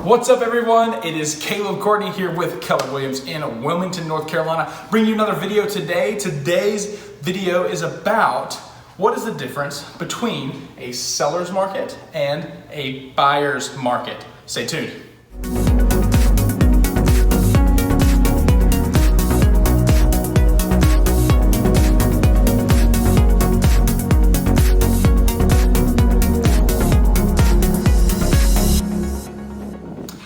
What's up, everyone? It is Caleb Courtney here with Keller Williams in Wilmington, North Carolina. Bringing you another video today. Today's video is about what is the difference between a seller's market and a buyer's market. Stay tuned.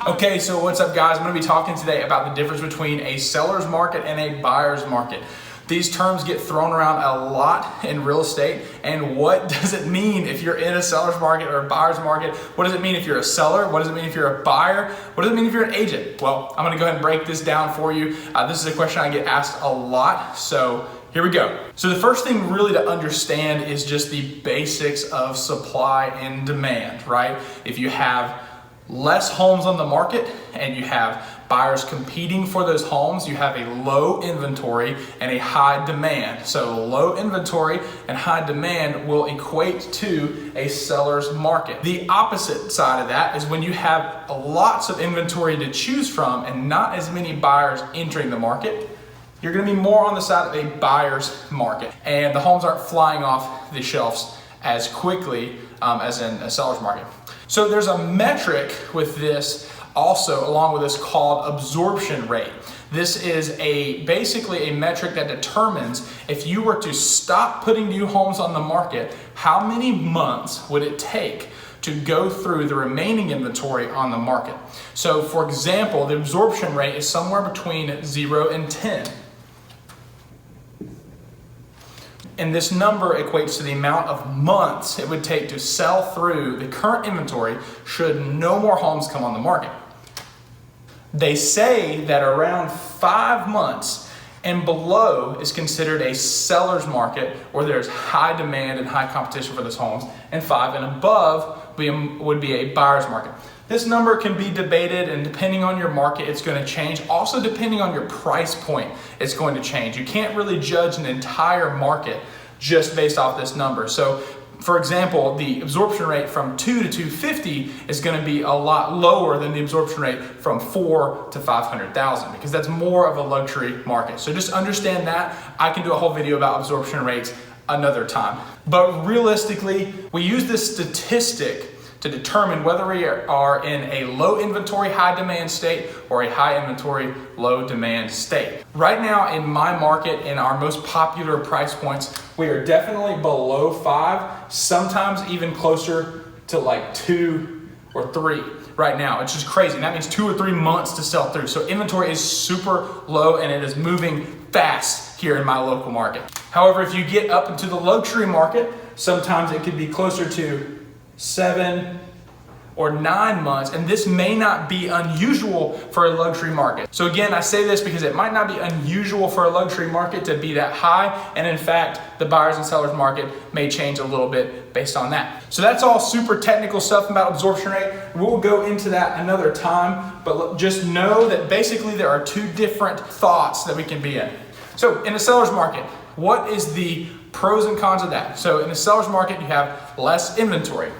Okay, so what's up, guys? I'm going to be talking today about the difference between a seller's market and a buyer's market. These terms get thrown around a lot in real estate, and what does it mean if you're in a seller's market or a buyer's market? What does it mean if you're a seller? What does it mean if you're a buyer? What does it mean if you're an agent? Well, I'm going to go ahead and break this down for you. This is a question I get asked a lot, so here we go. So the first thing really to understand is just the basics of supply and demand, right? If you have less homes on the market and you have buyers competing for those homes, you have a low inventory and a high demand. So low inventory and high demand will equate to a seller's market. The opposite side of that is when you have lots of inventory to choose from and not as many buyers entering the market, you're going to be more on the side of a buyer's market, and the homes aren't flying off the shelves as quickly as in a seller's market. So there's a metric with this also along with this called absorption rate. This is basically a metric that determines if you were to stop putting new homes on the market, how many months would it take to go through the remaining inventory on the market. So for example, the absorption rate is somewhere between 0 and 10. And this number equates to the amount of months it would take to sell through the current inventory should no more homes come on the market. They say that around 5 months and below is considered a seller's market where there's high demand and high competition for those homes, and 5 and above would be a buyer's market. This number can be debated, and depending on your market, it's going to change. Also, depending on your price point, it's going to change. You can't really judge an entire market just based off this number. So, for example, the absorption rate from 2 to 250 is going to be a lot lower than the absorption rate from 4 to 500,000 because that's more of a luxury market. So just understand that. I can do a whole video about absorption rates another time. But realistically, we use this statistic to determine whether we are in a low inventory, high demand state or a high inventory, low demand state. Right now in my market, in our most popular price points, we are definitely below 5, sometimes even closer to like 2 or 3 right now. It's just crazy. And that means 2 or 3 months to sell through. So inventory is super low and it is moving fast here in my local market. However, if you get up into the luxury market, sometimes it could be closer to 7 or 9 months, and this may not be unusual for a luxury market. So again, I say this because it might not be unusual for a luxury market to be that high, and in fact, the buyers and sellers market may change a little bit based on that. So that's all super technical stuff about absorption rate. We'll go into that another time, but just know that basically there are 2 different thoughts that we can be in. So in a seller's market, what is the pros and cons of that? So in the seller's market, you have less inventory.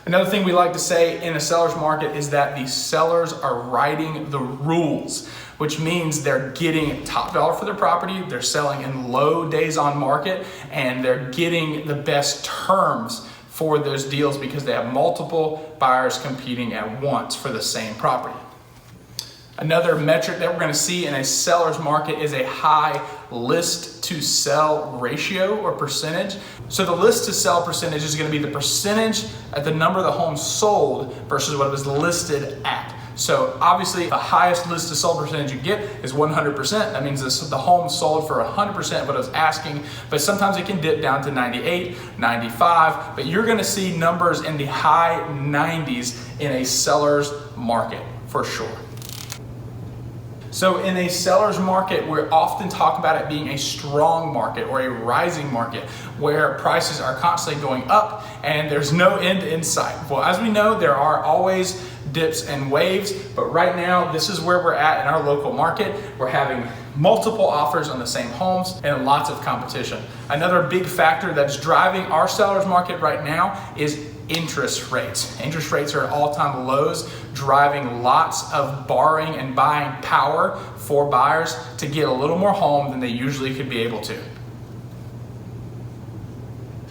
Another thing we like to say in a seller's market is that the sellers are writing the rules, which means they're getting top dollar for their property, they're selling in low days on market, and they're getting the best terms for those deals because they have multiple buyers competing at once for the same property. Another metric that we're going to see in a seller's market is a high list to sell ratio or percentage. So the list to sell percentage is going to be the percentage at the number of the homes sold versus what it was listed at. So obviously the highest list to sell percentage you get is 100%. That means the home sold for 100% what I was asking, but sometimes it can dip down to 98, 95, but you're going to see numbers in the high 90s in a seller's market for sure. So in a seller's market, we're often talk about it being a strong market or a rising market where prices are constantly going up and there's no end in sight. Well, as we know, there are always dips and waves, but right now, this is where we're at in our local market. We're having multiple offers on the same homes and lots of competition. Another big factor that's driving our seller's market right now is interest rates. Interest rates are at all-time lows, driving lots of borrowing and buying power for buyers to get a little more home than they usually could be able to.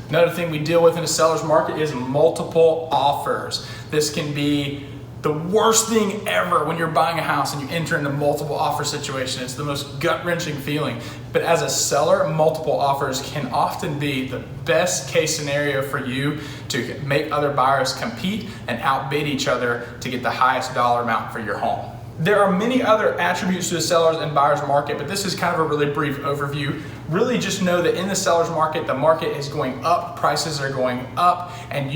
Another thing we deal with in a seller's market is multiple offers. This can be the worst thing ever when you're buying a house and you enter into multiple offer situation. It's the most gut-wrenching feeling. But as a seller, multiple offers can often be the best case scenario for you to make other buyers compete and outbid each other to get the highest dollar amount for your home. There are many other attributes to a seller's and buyer's market, but this is kind of a really brief overview. Really just know that in the seller's market, the market is going up, prices are going up, and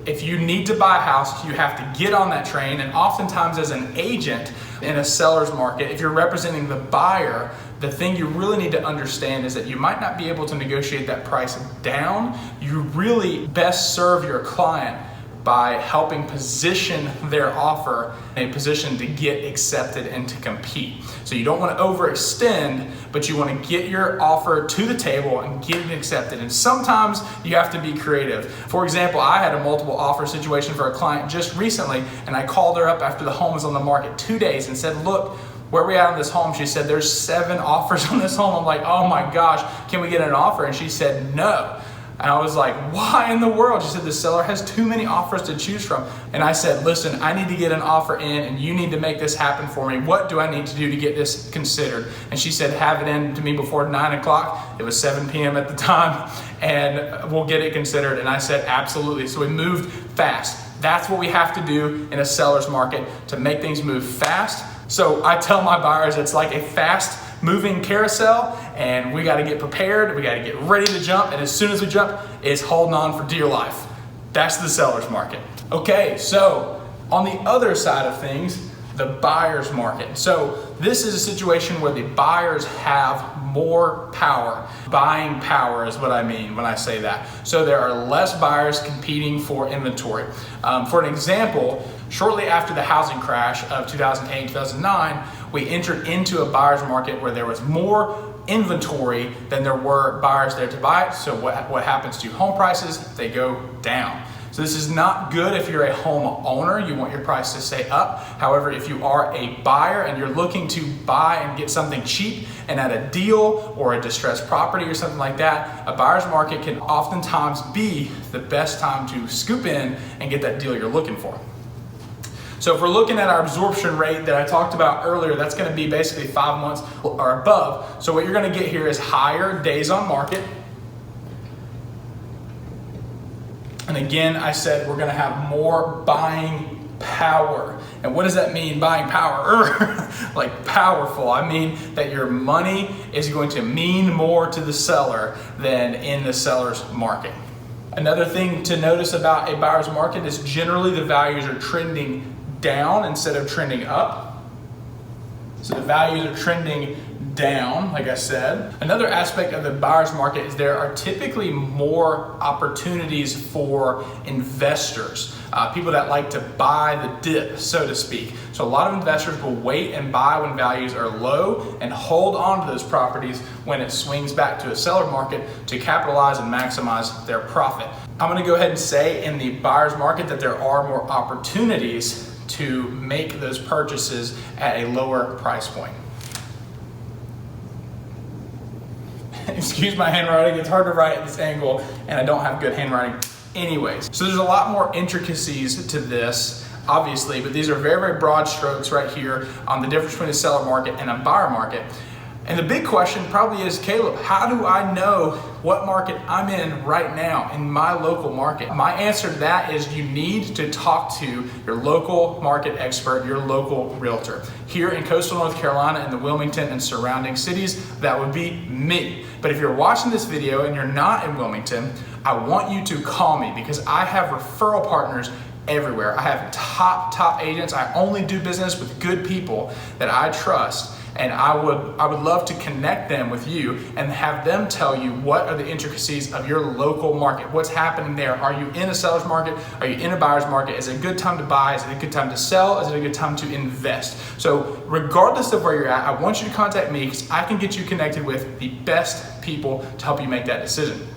if you need to buy a house, you have to get on that train. And oftentimes as an agent in a seller's market, if you're representing the buyer, the thing you really need to understand is that you might not be able to negotiate that price down. You really best serve your client by helping position their offer in a position to get accepted and to compete. So you don't want to overextend, but you want to get your offer to the table and get it accepted. And sometimes you have to be creative. For example, I had a multiple offer situation for a client just recently, and I called her up after the home was on the market 2 days and said, look, where are we at on this home? She said, there's 7 offers on this home. I'm like, oh my gosh, can we get an offer? And she said, no. And I was like, why in the world? She said, the seller has too many offers to choose from. And I said, listen, I need to get an offer in and you need to make this happen for me. What do I need to do to get this considered? And she said, have it in to me before 9 o'clock. It was 7 p.m. at the time, and we'll get it considered. And I said, absolutely. So we moved fast. That's what we have to do in a seller's market to make things move fast. So I tell my buyers it's like a fast moving carousel, and we got to get prepared, we got to get ready to jump, and as soon as we jump, it's holding on for dear life. That's the seller's market. Okay, so on the other side of things, the buyer's market. So this is a situation where the buyers have more power. Buying power is what I mean when I say that. So there are less buyers competing for inventory. For an example, shortly after the housing crash of 2008, 2009, we entered into a buyer's market where there was more inventory than there were buyers there to buy it. So what happens to home prices? They go down. So this is not good if you're a home owner. You want your price to stay up. However, if you are a buyer and you're looking to buy and get something cheap and at a deal or a distressed property or something like that, a buyer's market can oftentimes be the best time to scoop in and get that deal you're looking for. So if we're looking at our absorption rate that I talked about earlier, that's going to be basically 5 months or above. So what you're going to get here is higher days on market. And again, I said we're going to have more buying power. And what does that mean, buying power? Like powerful. I mean that your money is going to mean more to the seller than in the seller's market. Another thing to notice about a buyer's market is generally the values are trending down instead of trending up. So the values are trending down, like I said. Another aspect of the buyer's market is there are typically more opportunities for investors, people that like to buy the dip, so to speak. So a lot of investors will wait and buy when values are low and hold on to those properties when it swings back to a seller market to capitalize and maximize their profit. I'm going to go ahead and say in the buyer's market that there are more opportunities to make those purchases at a lower price point. Excuse my handwriting, it's hard to write at this angle and I don't have good handwriting anyways. So there's a lot more intricacies to this, obviously, but these are very, very broad strokes right here on the difference between a seller market and a buyer market. And the big question probably is, Caleb, how do I know what market I'm in right now in my local market? My answer to that is you need to talk to your local market expert, your local realtor. Here in coastal North Carolina and the Wilmington and surrounding cities, that would be me. But if you're watching this video and you're not in Wilmington, I want you to call me because I have referral partners everywhere. I have top agents. I only do business with good people that I trust. And I would love to connect them with you and have them tell you what are the intricacies of your local market. What's happening there? Are you in a seller's market? Are you in a buyer's market? Is it a good time to buy? Is it a good time to sell? Is it a good time to invest? So regardless of where you're at, I want you to contact me because I can get you connected with the best people to help you make that decision.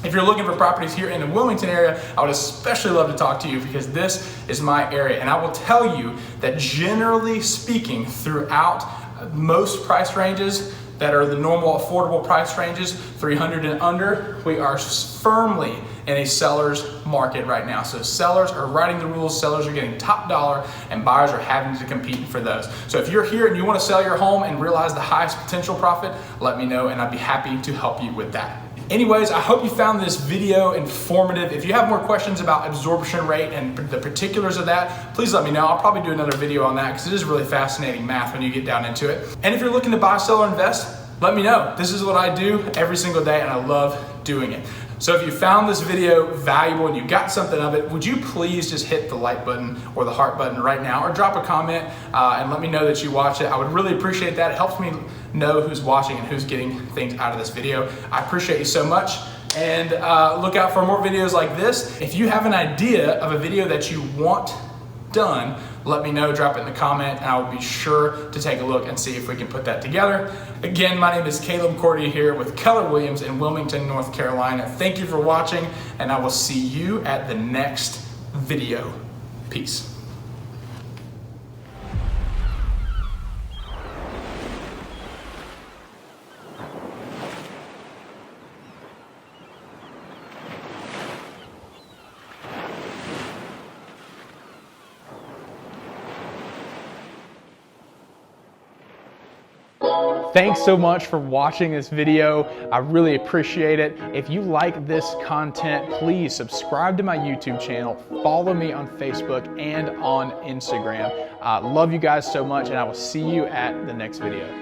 If you're looking for properties here in the Wilmington area, I would especially love to talk to you because this is my area. And I will tell you that generally speaking, throughout most price ranges that are the normal affordable price ranges, 300 and under, we are firmly in a seller's market right now. So sellers are writing the rules, sellers are getting top dollar, and buyers are having to compete for those. So if you're here and you want to sell your home and realize the highest potential profit, let me know and I'd be happy to help you with that. Anyways, I hope you found this video informative. If you have more questions about absorption rate and the particulars of that, please let me know. I'll probably do another video on that because it is really fascinating math when you get down into it. And if you're looking to buy, sell, or invest, let me know. This is what I do every single day and I love doing it. So if you found this video valuable and you got something of it, would you please just hit the like button or the heart button right now, or drop a comment and let me know that you watch it. I would really appreciate that. It helps me know who's watching and who's getting things out of this video. I appreciate you so much. And look out for more videos like this. If you have an idea of a video that you want done, let me know, drop it in the comment, and I will be sure to take a look and see if we can put that together. Again, my name is Caleb Courtney here with Keller Williams in Wilmington, North Carolina. Thank you for watching, and I will see you at the next video. Peace. Thanks so much for watching this video. I really appreciate it. If you like this content, please subscribe to my YouTube channel, follow me on Facebook and on Instagram. Love you guys so much, and I will see you at the next video.